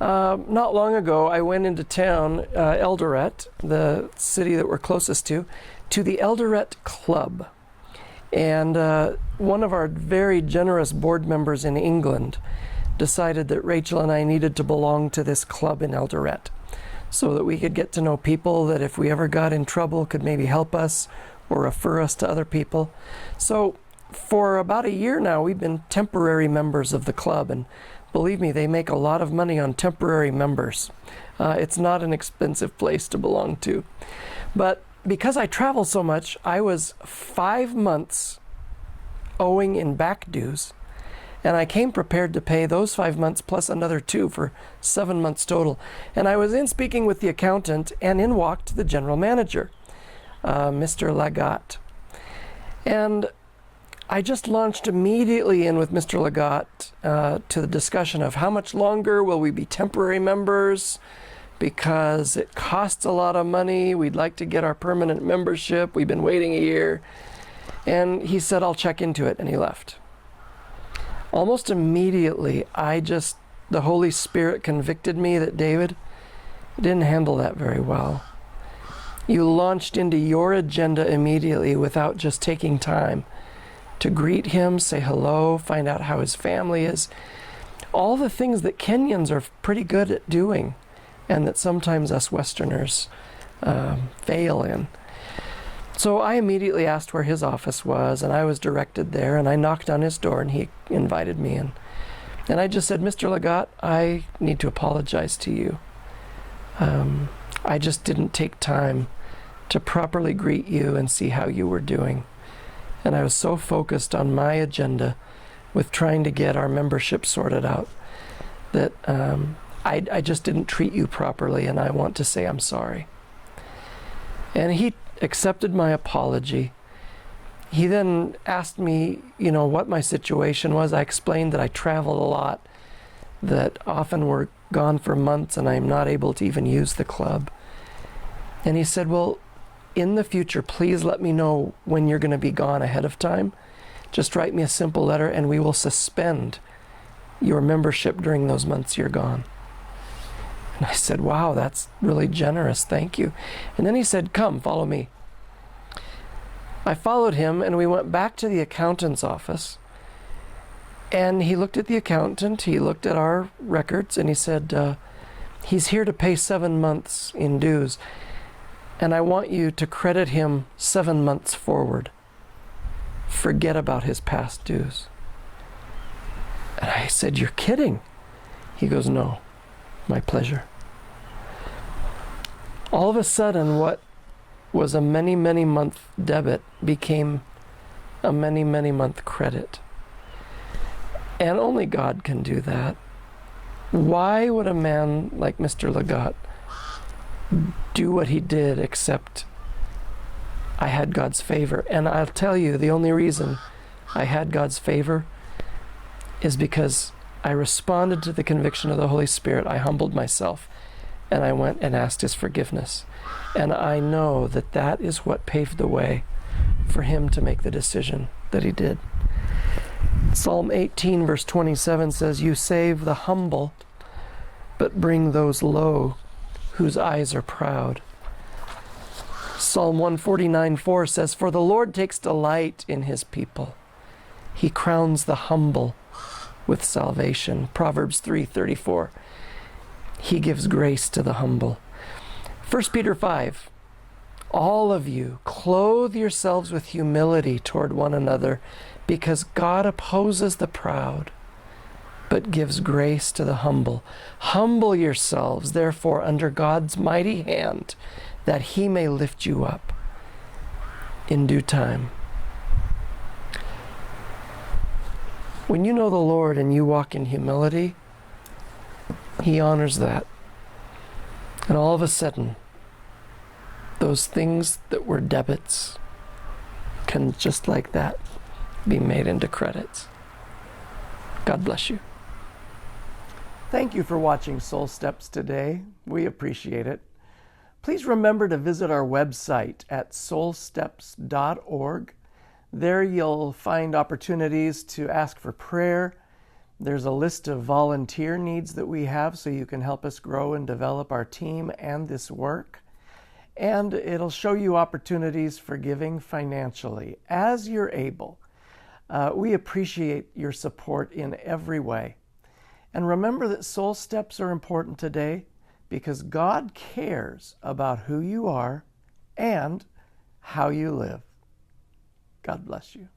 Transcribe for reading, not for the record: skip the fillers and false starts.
Not long ago, I went into town, Eldoret, the city that we're closest to the Eldoret Club. And one of our very generous board members in England decided that Rachel and I needed to belong to this club in Eldoret so that we could get to know people that if we ever got in trouble could maybe help us or refer us to other people. So for about a year now, we've been temporary members of the club, and believe me, they make a lot of money on temporary members. It's not an expensive place to belong to. But because I travel so much, I was 5 months owing in back dues, and I came prepared to pay those 5 months plus another 2 for 7 months total. And I was in speaking with the accountant, and in walked the general manager, Mr. Lagat. And I just launched immediately in with Mr. Lagat to the discussion of how much longer will we be temporary members, because it costs a lot of money. We'd like to get our permanent membership. We've been waiting a year. And he said, I'll check into it, and he left. Almost immediately, the Holy Spirit convicted me that David didn't handle that very well. You launched into your agenda immediately without just taking time to greet him, say hello, find out how his family is. All the things that Kenyans are pretty good at doing and that sometimes us Westerners fail in. So I immediately asked where his office was, and I was directed there, and I knocked on his door, and he invited me in. And I just said, Mr. Lagat, I need to apologize to you. I just didn't take time to properly greet you and see how you were doing. And I was so focused on my agenda with trying to get our membership sorted out that I just didn't treat you properly, and I want to say I'm sorry. And he accepted my apology. He then asked me, what my situation was. I explained that I traveled a lot, that often we're gone for months and I'm not able to even use the club. And he said, well, in the future, please let me know when you're going to be gone ahead of time. Just write me a simple letter and we will suspend your membership during those months you're gone. And I said, wow, that's really generous. Thank you. And then he said, come, follow me. I followed him and we went back to the accountant's office. And he looked at the accountant, he looked at our records, and he said, he's here to pay 7 months in dues. And I want you to credit him 7 months forward. Forget about his past dues. And I said, you're kidding. He goes, no, my pleasure. All of a sudden, what was a many, many month debit became a many, many month credit. And only God can do that. Why would a man like Mr. Lagat do what he did except I had God's favor? And I'll tell you, the only reason I had God's favor is because I responded to the conviction of the Holy Spirit. I humbled myself and I went and asked his forgiveness. And I know that that is what paved the way for him to make the decision that he did. Psalm 18 verse 27 says, you save the humble, but bring those low whose eyes are proud. Psalm 149:4 says, for the Lord takes delight in his people. He crowns the humble with salvation. Proverbs 3:34, he gives grace to the humble. 1 Peter 5, all of you clothe yourselves with humility toward one another, because God opposes the proud, but gives grace to the humble. Humble yourselves, therefore, under God's mighty hand, that he may lift you up in due time. When you know the Lord and you walk in humility, he honors that. And all of a sudden, those things that were debits can, just like that, be made into credits. God bless you. Thank you for watching Soul Steps today. We appreciate it. Please remember to visit our website at soulsteps.org. There you'll find opportunities to ask for prayer There's a list of volunteer needs that we have so you can help us grow and develop our team and this work. And it'll show you opportunities for giving financially as you're able. We appreciate your support in every way. And remember that soul steps are important today because God cares about who you are and how you live. God bless you.